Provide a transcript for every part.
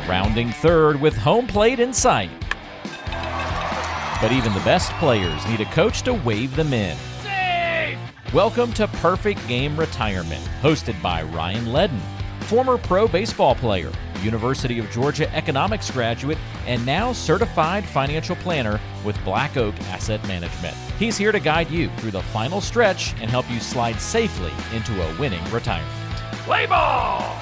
rounding third with home plate in sight. But even the best players need a coach to wave them in. Safe! Welcome to Perfect Game Retirement, hosted by Ryan Ledden, former pro baseball player, University of Georgia economics graduate, and now certified financial planner with Black Oak Asset Management. He's here to guide you through the final stretch and help you slide safely into a winning retirement. Play ball!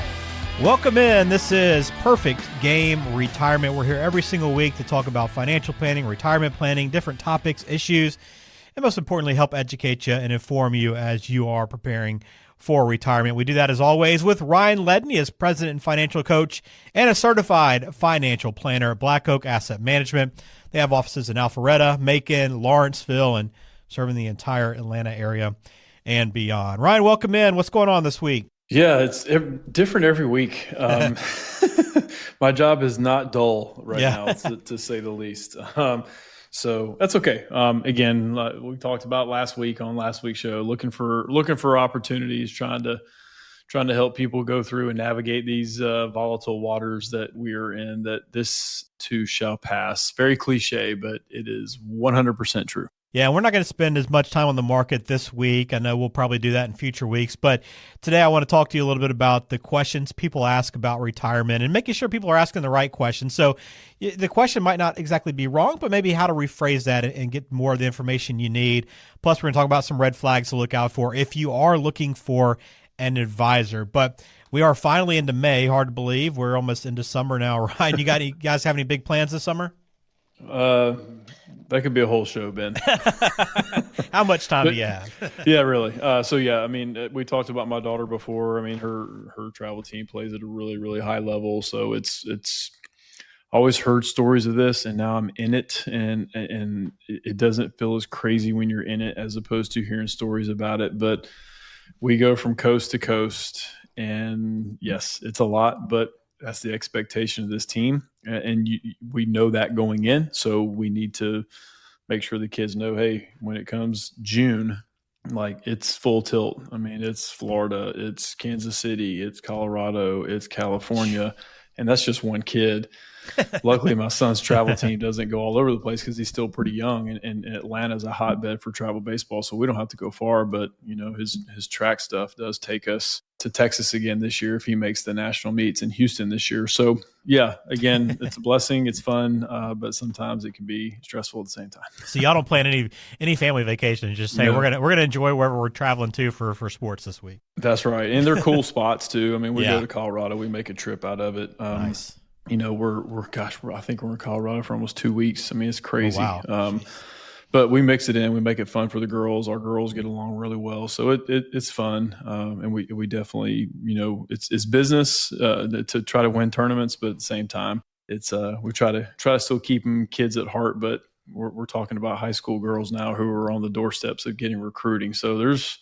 Welcome in. This is Perfect Game Retirement. We're here every single week to talk about financial planning, retirement planning, different topics, issues, and most importantly, help educate you and inform you as you are preparing for retirement. We do that as always with Ryan Ledden. He is president and financial coach and a certified financial planner at Black Oak Asset Management. They have offices in Alpharetta, Macon, Lawrenceville, and serving the entire Atlanta area and beyond. Ryan, welcome in. What's going on this week? Yeah, it's different every week. My job is not dull right now, to say the least. So that's okay. Again, we talked about last week on last week's show, looking for opportunities, trying to help people go through and navigate these volatile waters that we are in. That this too shall pass. Very cliche, but it is 100% true. Yeah, we're not going to spend as much time on the market this week. I know we'll probably do that in future weeks. But today I want to talk to you a little bit about the questions people ask about retirement and making sure people are asking the right questions. So the question might not exactly be wrong, but maybe how to rephrase that and get more of the information you need. Plus, we're going to talk about some red flags to look out for if you are looking for an advisor. But we are finally into May. Hard to believe. We're almost into summer now. Ryan, you guys have any big plans this summer? That could be a whole show, Ben. How much time do you have? Yeah, really. I mean, we talked about my daughter before. I mean, her travel team plays at a really, really high level. So it's always heard stories of this, and now I'm in it, and it doesn't feel as crazy when you're in it as opposed to hearing stories about it. But we go from coast to coast, and yes, it's a lot, but that's the expectation of this team. And we know that going in. So we need to make sure the kids know, hey, when it comes June, like it's full tilt. I mean, it's Florida, it's Kansas City, it's Colorado, it's California. And that's just one kid. Luckily, my son's travel team doesn't go all over the place because he's still pretty young, and Atlanta's a hotbed for travel baseball, so we don't have to go far. But you know, his track stuff does take us to Texas again this year if he makes the national meets in Houston this year. So yeah, again, it's a blessing, it's fun, but sometimes it can be stressful at the same time. So y'all don't plan any family vacations? Just say we're gonna enjoy wherever we're traveling to for sports this week. That's right, and they're cool spots too. I mean, we go to Colorado, we make a trip out of it. Nice. You know, I think we're in Colorado for almost 2 weeks. I mean, it's crazy. Oh, wow. But we mix it in. We make it fun for the girls. Our girls get along really well, so it's fun. And we definitely, you know, it's business to try to win tournaments, but at the same time, it's we try to still keep them kids at heart. But we're talking about high school girls now who are on the doorsteps of getting recruiting. So there's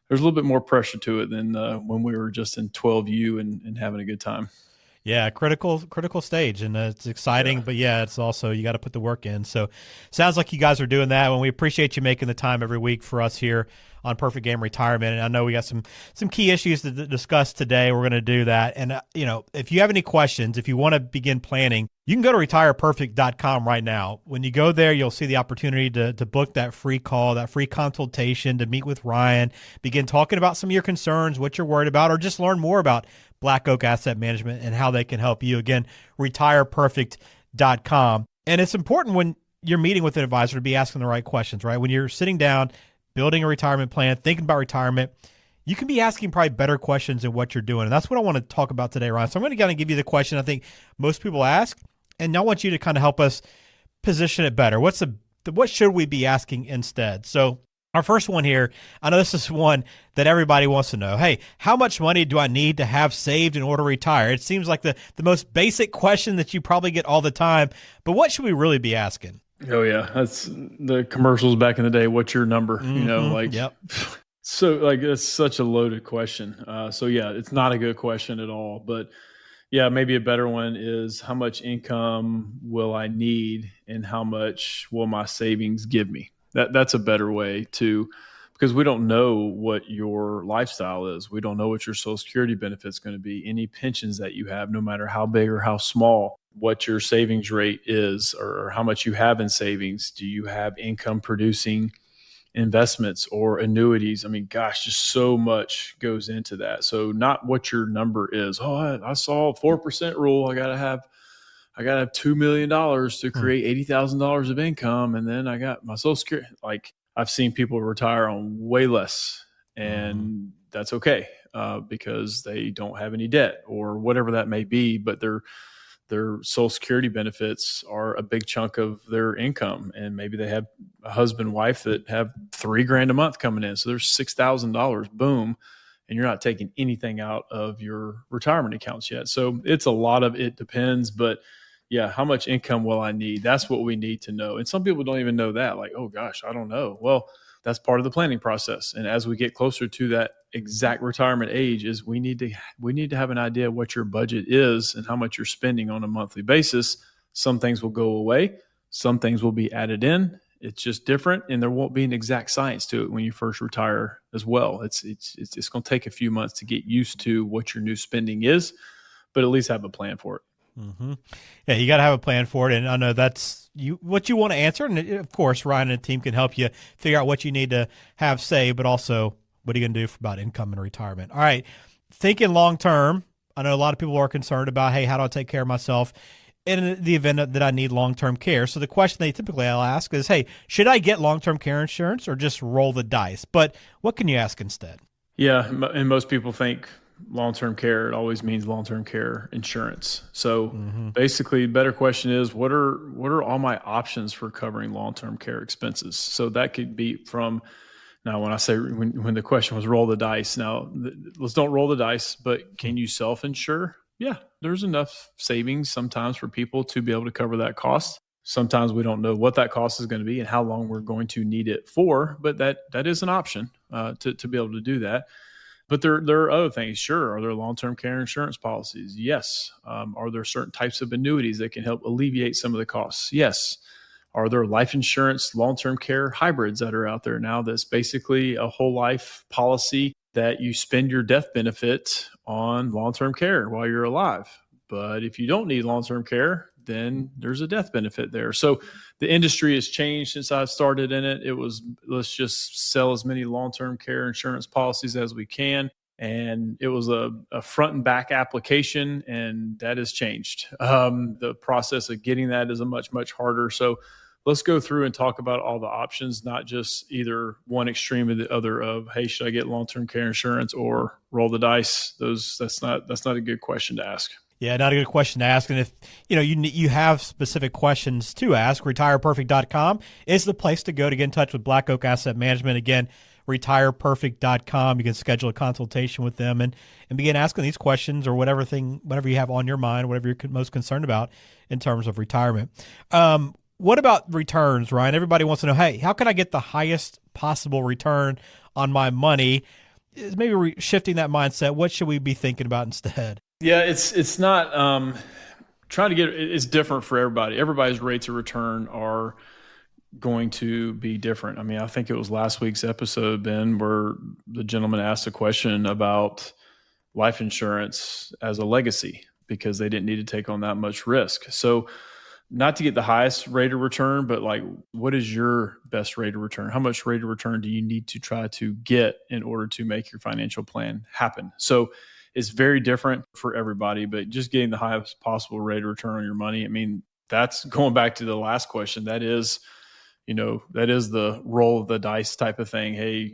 a little bit more pressure to it than when we were just in 12U and having a good time. Yeah, critical stage, and it's exciting, but it's also you got to put the work in. So sounds like you guys are doing that, and we appreciate you making the time every week for us here on Perfect Game Retirement. And I know we got some key issues to discuss today. We're going to do that. And, you know, if you have any questions, if you want to begin planning, you can go to retireperfect.com right now. When you go there, you'll see the opportunity to book that free call, that free consultation, to meet with Ryan, begin talking about some of your concerns, what you're worried about, or just learn more about Black Oak Asset Management and how they can help you. Again, retireperfect.com. And it's important when you're meeting with an advisor to be asking the right questions, right? When you're sitting down, building a retirement plan, thinking about retirement, you can be asking probably better questions than what you're doing. And that's what I want to talk about today, Ryan. So I'm going to kind of give you the question I think most people ask, and I want you to kind of help us position it better. What should we be asking instead? So our first one here, I know this is one that everybody wants to know. Hey, how much money do I need to have saved in order to retire? It seems like the most basic question that you probably get all the time, but what should we really be asking? Oh yeah, that's the commercials back in the day. What's your number? You know, like, yep. So like, it's such a loaded question. So yeah, it's not a good question at all, but yeah, maybe a better one is how much income will I need and how much will my savings give me? That's a better way to because we don't know what your lifestyle is. We don't know what your Social Security benefit's going to be, any pensions that you have, no matter how big or how small, what your savings rate is, or how much you have in savings. Do you have income producing investments or annuities? I mean, gosh, just so much goes into that. So not what your number is. Oh, I saw a 4% rule. I gotta have $2 million to create $80,000 of income. And then I got my Social Security. Like, I've seen people retire on way less, and that's okay, because they don't have any debt or whatever that may be, but their Social Security benefits are a big chunk of their income. And maybe they have a husband, wife that have $3,000 a month coming in. So there's $6,000, boom. And you're not taking anything out of your retirement accounts yet. So it's a lot of, it depends, but yeah, how much income will I need? That's what we need to know. And some people don't even know that, like, oh gosh, I don't know. Well, that's part of the planning process. And as we get closer to that exact retirement age, is we need to have an idea of what your budget is and how much you're spending on a monthly basis. Some things will go away. Some things will be added in. It's just different, and there won't be an exact science to it when you first retire as well. It's going to take a few months to get used to what your new spending is, but at least have a plan for it. Mm-hmm. Yeah, you got to have a plan for it, and I know that's what you want to answer. And of course, Ryan and the team can help you figure out what you need to have saved, but also what are you going to do about income and retirement. All right, thinking long term. I know a lot of people are concerned about, hey, how do I take care of myself in the event that I need long-term care? So the question they typically I'll ask is, hey, should I get long-term care insurance or just roll the dice? But what can you ask instead? Yeah, and most people think long-term care, it always means long-term care insurance. So basically, the better question is, what are all my options for covering long-term care expenses? So that could be from, now when I say, when the question was roll the dice, now let's don't roll the dice, but can you self-insure? Yeah, there's enough savings sometimes for people to be able to cover that cost. Sometimes we don't know what that cost is going to be and how long we're going to need it for, but that is an option to be able to do that. But there are other things. Sure. Are there long-term care insurance policies? Yes. Are there certain types of annuities that can help alleviate some of the costs? Yes. Are there life insurance, long-term care hybrids that are out there now that's basically a whole life policy that you spend your death benefit on long-term care while you're alive? But if you don't need long-term care, then there's a death benefit there. So the industry has changed since I started in it. It was, let's just sell as many long-term care insurance policies as we can. And it was a front and back application, and that has changed. The process of getting that is a much, much harder. So let's go through and talk about all the options, not just either one extreme or the other of, hey, should I get long-term care insurance or roll the dice? That's not a good question to ask. Yeah, not a good question to ask. And if you have specific questions to ask, retireperfect.com is the place to go to get in touch with Black Oak Asset Management. Again, retireperfect.com. You can schedule a consultation with them and begin asking these questions or whatever you have on your mind, whatever you're most concerned about in terms of retirement. What about returns, Ryan? Everybody wants to know, hey, how can I get the highest possible return on my money? Maybe shifting that mindset. What should we be thinking about instead? Yeah, it's not trying to get, it's different for everybody. Everybody's rates of return are going to be different. I mean, I think it was last week's episode, Ben, where the gentleman asked a question about life insurance as a legacy because they didn't need to take on that much risk. So not to get the highest rate of return, but like, what is your best rate of return? How much rate of return do you need to try to get in order to make your financial plan happen? So it's very different for everybody, but just getting the highest possible rate of return on your money. I mean, that's going back to the last question. That is the roll of the dice type of thing. Hey,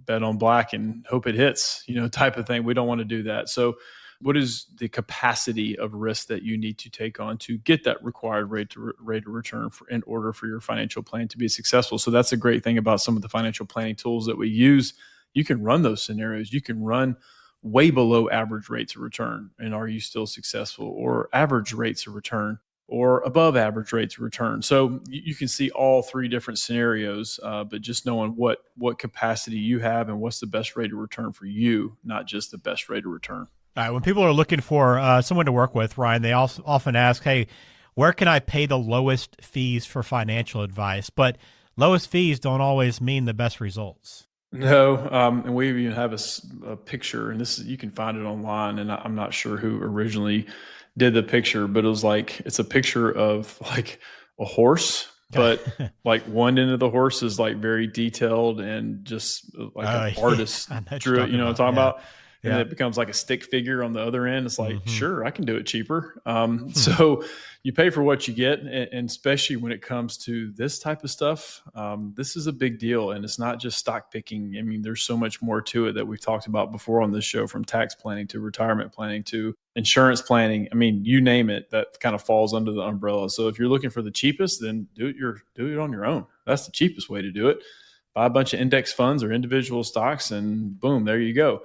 bet on black and hope it hits, type of thing. We don't want to do that. So what is the capacity of risk that you need to take on to get that required rate of return in order for your financial plan to be successful? So that's a great thing about some of the financial planning tools that we use. You can run those scenarios. You can run way below average rates of return. And are you still successful? Or average rates of return or above average rates of return. So you can see all three different scenarios, but just knowing what capacity you have and what's the best rate of return for you, not just the best rate of return. All right. When people are looking for someone to work with, Ryan, they also often ask, hey, where can I pay the lowest fees for financial advice? But lowest fees don't always mean the best results. No, and we even have a picture, and you can find it online, and I'm not sure who originally did the picture, but it's a picture of like a horse, but like one end of the horse is like very detailed and just like an artist I know what drew you're it, you know what I'm talking talking about. about? And then it becomes like a stick figure on the other end. It's like, Mm-hmm. sure, I can do it cheaper. So you pay for what you get, and especially when it comes to this type of stuff, this is a big deal, and it's not just stock picking. I mean, there's so much more to it that we've talked about before on this show, from tax planning to retirement planning to insurance planning. I mean, you name it, that kind of falls under the umbrella. So if you're looking for the cheapest, then do it on your own. That's the cheapest way to do it. Buy a bunch of index funds or individual stocks, and boom, there you go.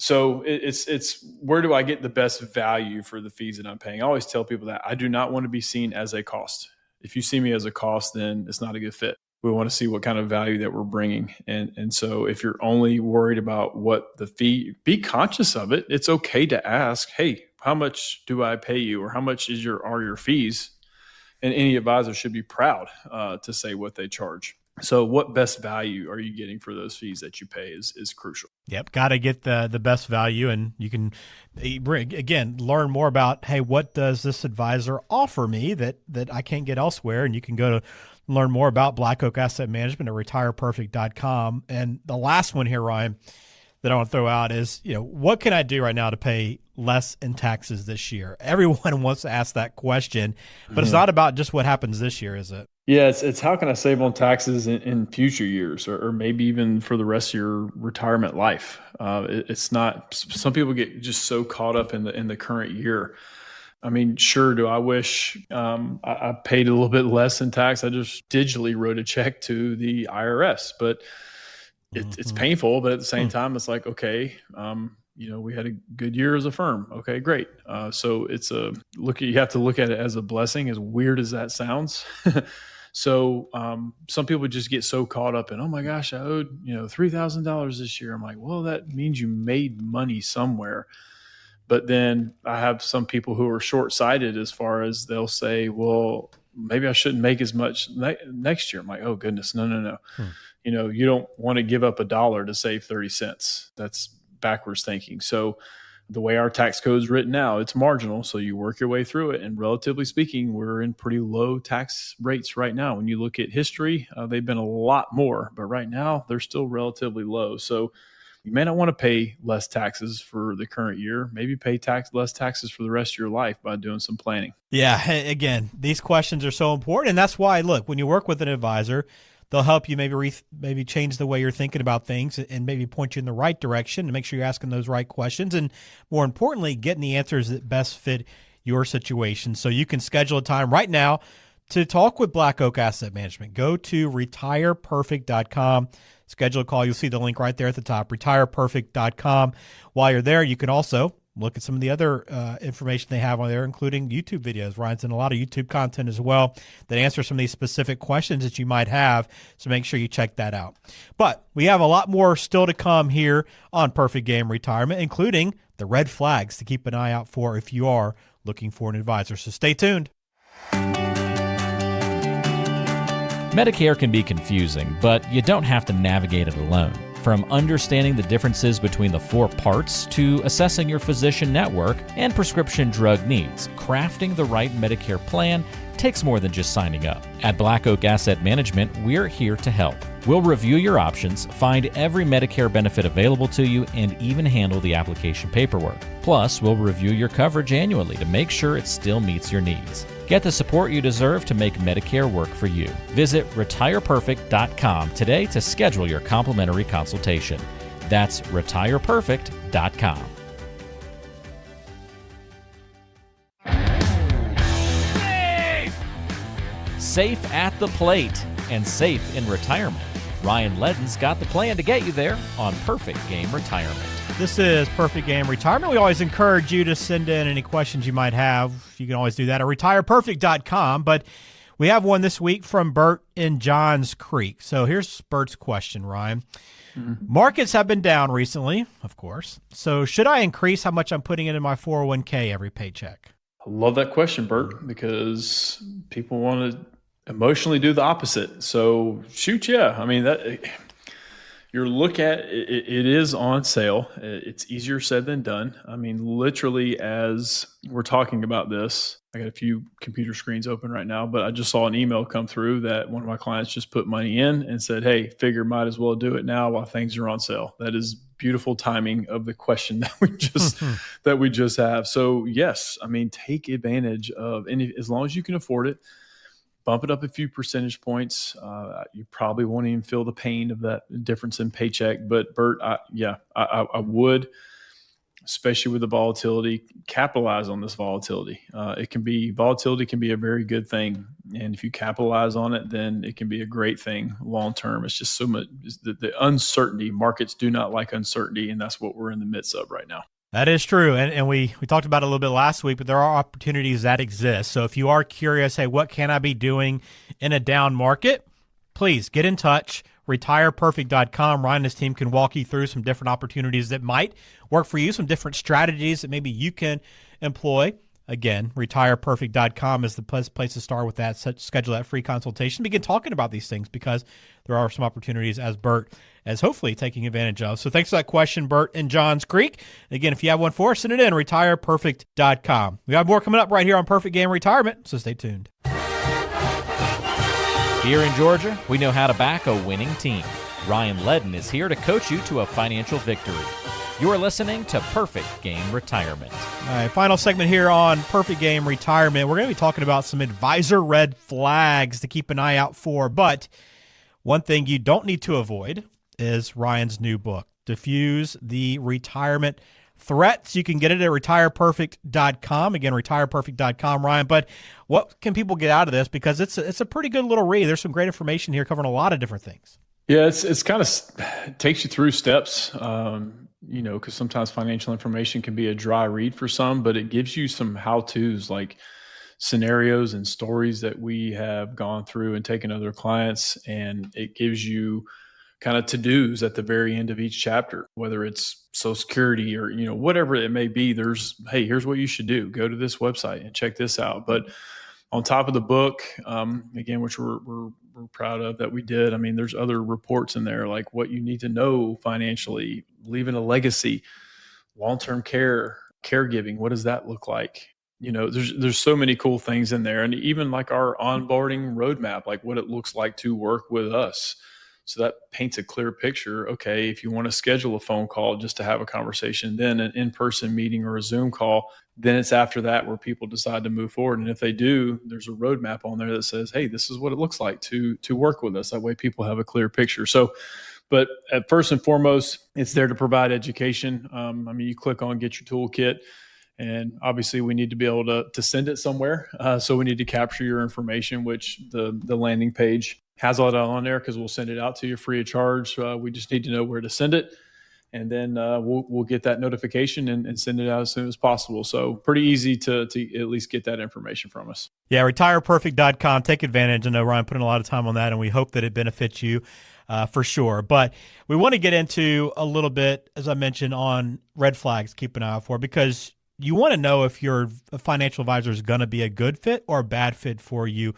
So it's where do I get the best value for the fees that I'm paying? I always tell people that I do not want to be seen as a cost. If you see me as a cost, then it's not a good fit. We want to see what kind of value that we're bringing. And so if you're only worried about what the fee, be conscious of it. It's okay to ask, hey, how much do I pay you? Or how much are your fees? And any advisor should be proud to say what they charge. So what best value are you getting for those fees that you pay is crucial. Yep, got to get the best value, and you can learn more about, hey, what does this advisor offer me that I can't get elsewhere, and you can go to learn more about Black Oak Asset Management at retireperfect.com. And the last one here, Ryan, that I want to throw out is, what can I do right now to pay less in taxes this year? Everyone wants to ask that question, but It's not about just what happens this year, is it? Yeah, it's how can I save on taxes in future years, or maybe even for the rest of your retirement life. It's not. Some people get just so caught up in the current year. I mean, sure, do I wish I paid a little bit less in tax? I just digitally wrote a check to the IRS, but it's painful. But at the same time, it's like, okay, we had a good year as a firm. Okay, great. So you have to look at it as a blessing, as weird as that sounds. So some people just get so caught up in, oh my gosh, I owed $3,000 this year. I'm like, well, that means you made money somewhere. But then I have some people who are short-sighted as far as they'll say, well, maybe I shouldn't make as much next year. I'm like, oh goodness, no. You don't want to give up $1 to save 30 cents. That's backwards thinking. So the way our tax code is written now, it's marginal. So you work your way through it. And relatively speaking, we're in pretty low tax rates right now. When you look at history, they've been a lot more, but right now they're still relatively low. So you may not want to pay less taxes for the current year. Maybe pay less taxes for the rest of your life by doing some planning. Yeah. Again, these questions are so important. And that's why, look, when you work with an advisor, they'll help you maybe change the way you're thinking about things and maybe point you in the right direction to make sure you're asking those right questions. And more importantly, getting the answers that best fit your situation. So you can schedule a time right now to talk with Black Oak Asset Management. Go to retireperfect.com. Schedule a call. You'll see the link right there at the top, retireperfect.com. While you're there, you can also look at some of the other information they have on there, including YouTube videos. Ryan's in a lot of YouTube content as well that answer some of these specific questions that you might have, so make sure you check that out. But we have a lot more still to come here on Perfect Game Retirement, including the red flags to keep an eye out for if you are looking for an advisor. So stay tuned. Medicare can be confusing, but you don't have to navigate it alone. From understanding the differences between the 4 parts to assessing your physician network and prescription drug needs, crafting the right Medicare plan takes more than just signing up. At Black Oak Asset Management, we're here to help. We'll review your options, find every Medicare benefit available to you, and even handle the application paperwork. Plus, we'll review your coverage annually to make sure it still meets your needs. Get the support you deserve to make Medicare work for you. Visit retireperfect.com today to schedule your complimentary consultation. That's retireperfect.com. Safe at the plate and safe in retirement. Ryan Ledden's got the plan to get you there on Perfect Game Retirement. This is Perfect Game Retirement. We always encourage you to send in any questions you might have. You can always do that at retireperfect.com. But we have one this week from Bert in Johns Creek. So here's Bert's question, Ryan. Markets have been down recently, of course. So should I increase how much I'm putting into my 401k every paycheck? I love that question, Bert, because people want to emotionally do the opposite. So shoot, yeah. I mean, You're look at it is on sale. It's easier said than done. I mean, literally, as we're talking about this, I got a few computer screens open right now, but I just saw an email come through that one of my clients just put money in and said, "Hey, figure might as well do it now while things are on sale." That is beautiful timing of the question that we just have. So yes, I mean, take advantage of any as long as you can afford it. Bump it up a few percentage points. You probably won't even feel the pain of that difference in paycheck. But Bert, I would, especially with the volatility, capitalize on this volatility. Volatility can be a very good thing, and if you capitalize on it, then it can be a great thing long term. It's just so much the uncertainty. Markets do not like uncertainty, and that's what we're in the midst of right now. That is true. And we talked about it a little bit last week, but there are opportunities that exist. So if you are curious, hey, what can I be doing in a down market? Please get in touch. RetirePerfect.com. Ryan and his team can walk you through some different opportunities that might work for you, some different strategies that maybe you can employ. Again, RetirePerfect.com is the place to start with that. Schedule that free consultation. Begin talking about these things because there are some opportunities as Bert is hopefully taking advantage of. So thanks for that question, Bert in Johns Creek. Again, if you have one for us, send it in, RetirePerfect.com. We have more coming up right here on Perfect Game Retirement, so stay tuned. Here in Georgia, we know how to back a winning team. Ryan Ledden is here to coach you to a financial victory. You are listening to Perfect Game Retirement. All right, final segment here on Perfect Game Retirement. We're going to be talking about some advisor red flags to keep an eye out for. But one thing you don't need to avoid is Ryan's new book, Diffuse the Retirement Threats. You can get it at retireperfect.com. Again, retireperfect.com, Ryan. But what can people get out of this? Because it's a pretty good little read. There's some great information here covering a lot of different things. Yeah, it's kind of takes you through steps. Because sometimes financial information can be a dry read for some, but it gives you some how-tos like scenarios and stories that we have gone through and taken other clients. And it gives you kind of to-dos at the very end of each chapter, whether it's Social Security or, whatever it may be. Hey, here's what you should do. Go to this website and check this out. But on top of the book, again, which we're proud of that we did. I mean, there's other reports in there, like what you need to know financially, leaving a legacy, long-term care, caregiving. What does that look like? There's so many cool things in there. And even like our onboarding roadmap, like what it looks like to work with us. So that paints a clear picture. Okay, if you want to schedule a phone call just to have a conversation, then an in-person meeting or a Zoom call, then it's after that where people decide to move forward. And if they do, there's a roadmap on there that says, hey, this is what it looks like to work with us. That way people have a clear picture. So, but at first and foremost, it's there to provide education. You click on Get Your Toolkit. And obviously we need to be able to send it somewhere. So we need to capture your information, which the landing page has all that on there because we'll send it out to you free of charge. We just need to know where to send it. And then we'll get that notification and send it out as soon as possible. So pretty easy to at least get that information from us. Yeah, retireperfect.com. Take advantage. I know Ryan put in a lot of time on that, and we hope that it benefits you for sure. But we want to get into a little bit, as I mentioned, on red flags, keep an eye out for, because you want to know if your financial advisor is going to be a good fit or a bad fit for you.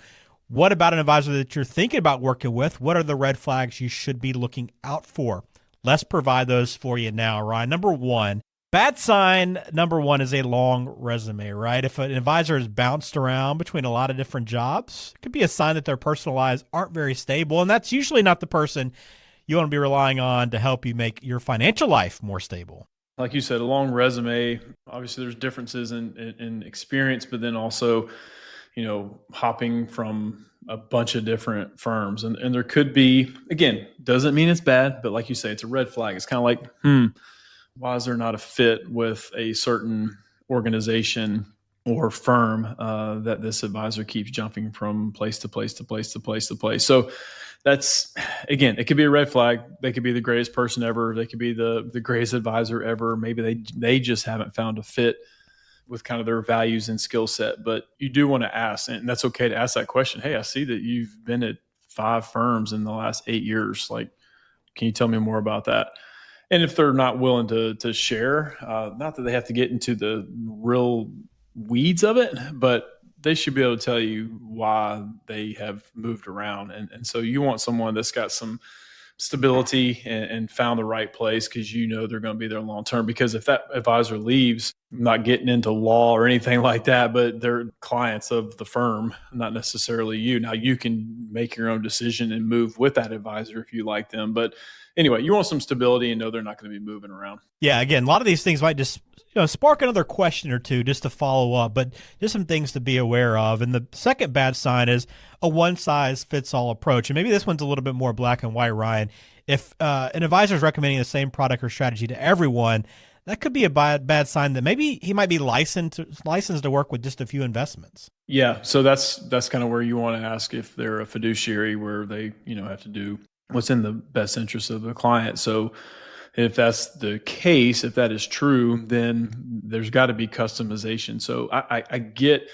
What about an advisor that you're thinking about working with? What are the red flags you should be looking out for? Let's provide those for you now, Ryan. Number one, bad sign number one is a long resume, right? If an advisor is bounced around between a lot of different jobs, it could be a sign that their personal lives aren't very stable, and that's usually not the person you want to be relying on to help you make your financial life more stable. Like you said, a long resume, obviously there's differences in experience, but then also, hopping from a bunch of different firms. And there could be, again, doesn't mean it's bad, but like you say, it's a red flag. It's kind of like, why is there not a fit with a certain organization or firm that this advisor keeps jumping from place to place to place to place to place? So that's, again, it could be a red flag. They could be the greatest person ever. They could be the greatest advisor ever. Maybe they just haven't found a fit with kind of their values and skill set. But you do want to ask, and that's okay to ask that question. Hey, I see that you've been at 5 firms in the last 8 years. Like, can you tell me more about that? And if they're not willing to share, not that they have to get into the real weeds of it, but they should be able to tell you why they have moved around. And so you want someone that's got some stability and found the right place because they're going to be there long term. Because if that advisor leaves, I'm not getting into law or anything like that, but they're clients of the firm, not necessarily you. Now you can make your own decision and move with that advisor if you like them. But anyway, you want some stability and know they're not going to be moving around. Yeah, again, a lot of these things might just spark another question or two just to follow up, but just some things to be aware of. And the second bad sign is a one-size-fits-all approach. And maybe this one's a little bit more black and white, Ryan. If an advisor is recommending the same product or strategy to everyone, that could be a bad sign that maybe he might be licensed to work with just a few investments. Yeah, so that's kind of where you want to ask if they're a fiduciary where they have to do what's in the best interest of the client. So if that's the case, if that is true, then there's got to be customization. So I get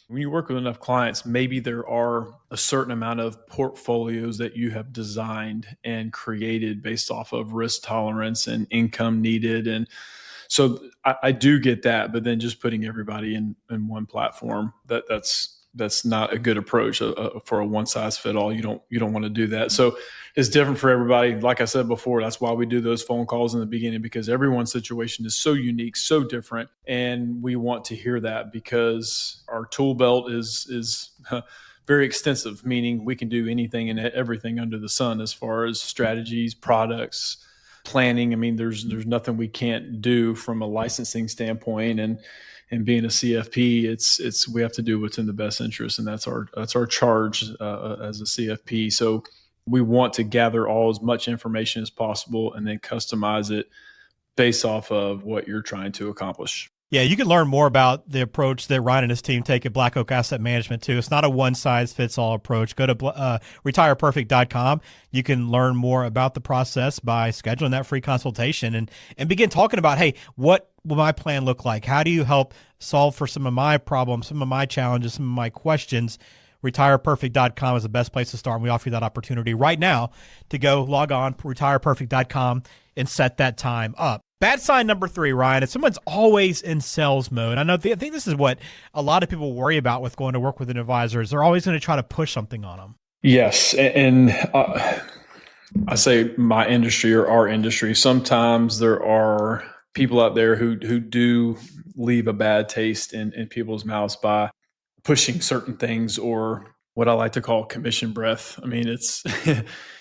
when you work with enough clients, maybe there are a certain amount of portfolios that you have designed and created based off of risk tolerance and income needed. And so I do get that, but then just putting everybody in one platform, that's not a good approach for a one size fit all. You don't want to do that. So it's different for everybody. Like I said before, that's why we do those phone calls in the beginning, because everyone's situation is so unique, so different. And we want to hear that because our tool belt is very extensive, meaning we can do anything and everything under the sun as far as strategies, products, planning. I mean, there's nothing we can't do from a licensing standpoint, and being a CFP, it's we have to do what's in the best interest, and that's our charge as a CFP. So we want to gather as much information as possible and then customize it based off of what you're trying to accomplish. Yeah, you can learn more about the approach that Ryan and his team take at Black Oak Asset Management, too. It's not a one-size-fits-all approach. Go to retireperfect.com. You can learn more about the process by scheduling that free consultation and begin talking about, hey, what will my plan look like? How do you help solve for some of my problems, some of my challenges, some of my questions? retireperfect.com is the best place to start, and we offer you that opportunity right now to go log on, retireperfect.com, and set that time up. Bad sign number 3, Ryan, is someone's always in sales mode. I think this is what a lot of people worry about with going to work with an advisor, is they're always going to try to push something on them. Yes, and I say my industry or our industry, sometimes there are people out there who do leave a bad taste in people's mouths by pushing certain things, or what I like to call commission breath. I mean, it's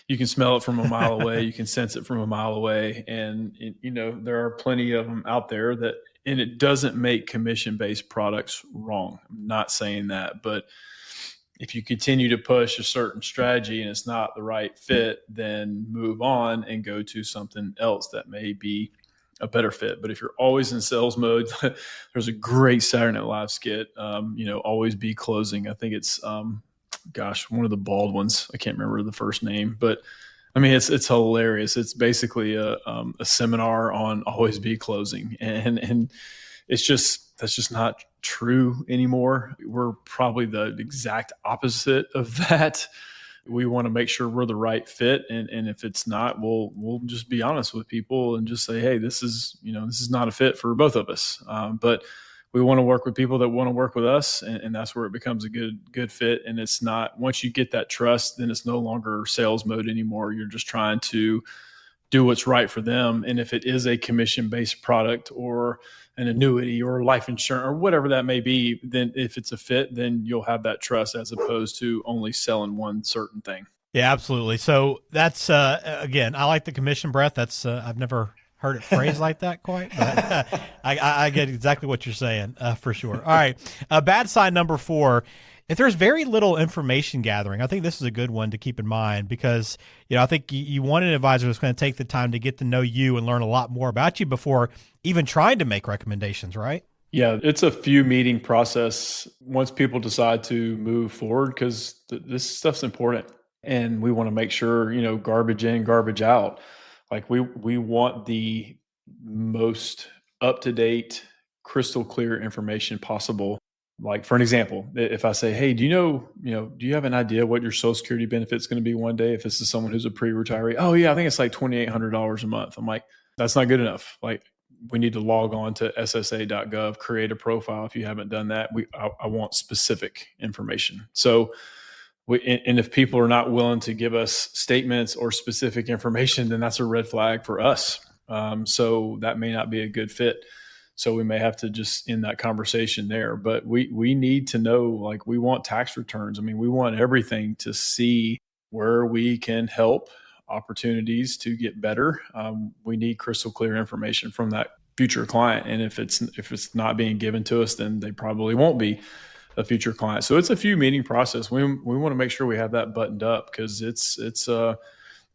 you can smell it from a mile away, you can sense it from a mile away, and there are plenty of them out there and it doesn't make commission-based products wrong. I'm not saying that, but if you continue to push a certain strategy and it's not the right fit, then move on and go to something else that may be a better fit. But if you're always in sales mode, there's a great Saturday Night Live skit, always be closing. I think it's, one of the bald ones. I can't remember the first name, but I mean, it's hilarious. It's basically a seminar on always be closing. And that's just not true anymore. We're probably the exact opposite of that. We want to make sure we're the right fit. And if it's not, we'll just be honest with people and just say, hey, this is not a fit for both of us. But we want to work with people that want to work with us. And that's where it becomes a good fit. And it's not, once you get that trust, then it's no longer sales mode anymore. You're just trying to do what's right for them. And if it is a commission-based product or an annuity or life insurance or whatever that may be, then if it's a fit, then you'll have that trust as opposed to only selling one certain thing. Yeah, absolutely. So that's, again, I like the commission breath. That's, I've never heard it phrased like that quite, but I get exactly what you're saying for sure. All right. Bad sign number 4. If there's very little information gathering, I think this is a good one to keep in mind because, I think you want an advisor that's going to take the time to get to know you and learn a lot more about you before even trying to make recommendations, right? Yeah, it's a few meeting process once people decide to move forward because this stuff's important. And we want to make sure, garbage in, garbage out. Like we want the most up-to-date, crystal clear information possible. Like for an example, if I say, hey, do you have an idea what your Social Security benefit is going to be one day? If this is someone who's a pre-retiree, oh yeah, I think it's like $2,800 a month. I'm like, that's not good enough. Like we need to log on to ssa.gov, create a profile. If you haven't done that, I want specific information. So and if people are not willing to give us statements or specific information, then that's a red flag for us. So that may not be a good fit. So we may have to just end that conversation there. But we need to know, like, we want tax returns. I mean, we want everything to see where we can help, opportunities to get better. We need crystal clear information from that future client. And if it's not being given to us, then they probably won't be a future client. So it's a few meeting process. We want to make sure we have that buttoned up, because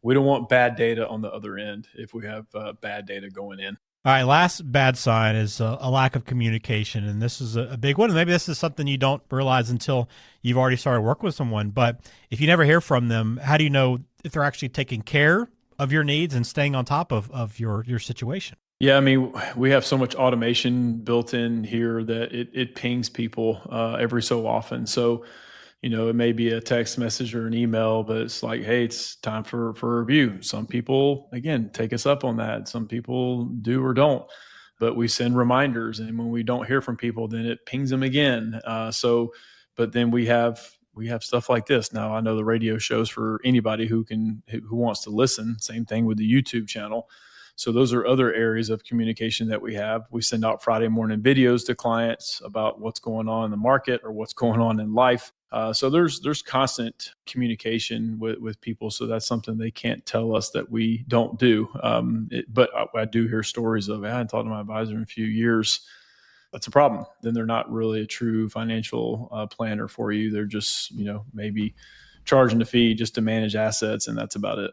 we don't want bad data on the other end if we have bad data going in. All right, last bad sign is a lack of communication, and this is a big one. And maybe this is something you don't realize until you've already started working with someone. But if you never hear from them, how do you know if they're actually taking care of your needs and staying on top of your situation? Yeah, I mean, we have so much automation built in here that it pings people every so often. So, it may be a text message or an email, but it's like, hey, it's time for a review. Some people, again, take us up on that. Some people do or don't, but we send reminders. And when we don't hear from people, then it pings them again. But then we have stuff like this. Now, I know the radio shows for anybody who wants to listen. Same thing with the YouTube channel. So those are other areas of communication that we have. We send out Friday morning videos to clients about what's going on in the market or what's going on in life. So there's constant communication with people. So that's something they can't tell us that we don't do. But I do hear stories of, I hadn't talked to my advisor in a few years. That's a problem. Then they're not really a true financial planner for you. They're just, maybe charging a fee just to manage assets, and that's about it.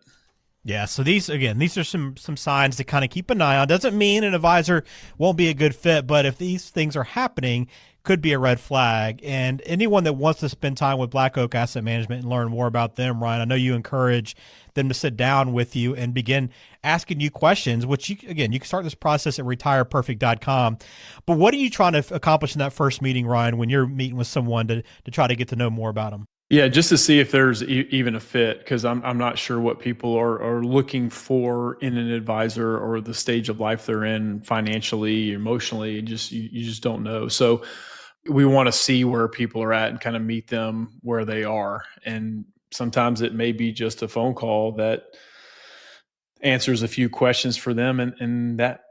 Yeah, so these are some signs to kind of keep an eye on. Doesn't mean an advisor won't be a good fit, but if these things are happening, could be a red flag. And anyone that wants to spend time with Black Oak Asset Management and learn more about them, Ryan, I know you encourage them to sit down with you and begin asking you questions, which you can start this process at retireperfect.com. But what are you trying to accomplish in that first meeting, Ryan, when you're meeting with someone to try to get to know more about them? Yeah, just to see if there's even a fit, because I'm not sure what people are looking for in an advisor or the stage of life they're in financially, emotionally. You just don't know. So we want to see where people are at and kind of meet them where they are. And sometimes it may be just a phone call that answers a few questions for them, and that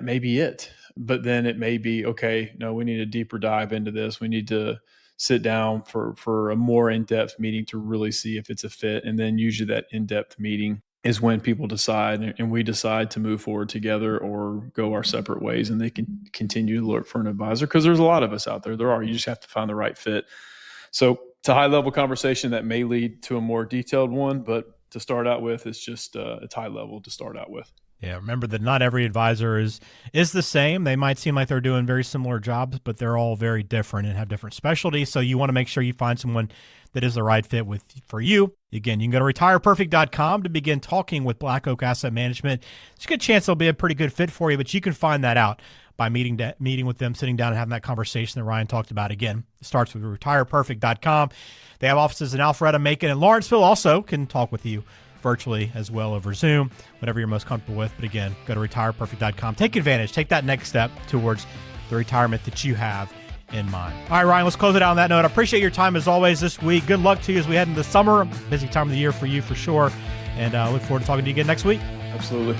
may be it. But then it may be, okay, no, we need a deeper dive into this. We need to sit down for a more in-depth meeting to really see if it's a fit. And then usually that in-depth meeting is when people decide, and we decide to move forward together or go our separate ways, and they can continue to look for an advisor, because there's a lot of us out there. You just have to find the right fit. So it's a high-level conversation that may lead to a more detailed one, but to start out with, it's just it's high level to start out with. Yeah, remember that not every advisor is the same. They might seem like they're doing very similar jobs, but they're all very different and have different specialties. So you want to make sure you find someone that is the right fit for you. Again, you can go to retireperfect.com to begin talking with Black Oak Asset Management. There's a good chance they'll be a pretty good fit for you, but you can find that out by meeting with them, sitting down and having that conversation that Ryan talked about. Again, it starts with retireperfect.com. They have offices in Alpharetta, Macon, and Lawrenceville. Also can talk with you virtually as well over Zoom, whatever you're most comfortable with. But again, go to retireperfect.com. Take advantage. Take that next step towards the retirement that you have in mind. All right, Ryan, let's close it out on that note. I appreciate your time as always this week. Good luck to you as we head into the summer. Busy time of the year for you for sure. And I look forward to talking to you again next week. Absolutely.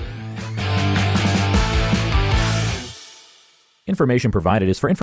Information provided is for information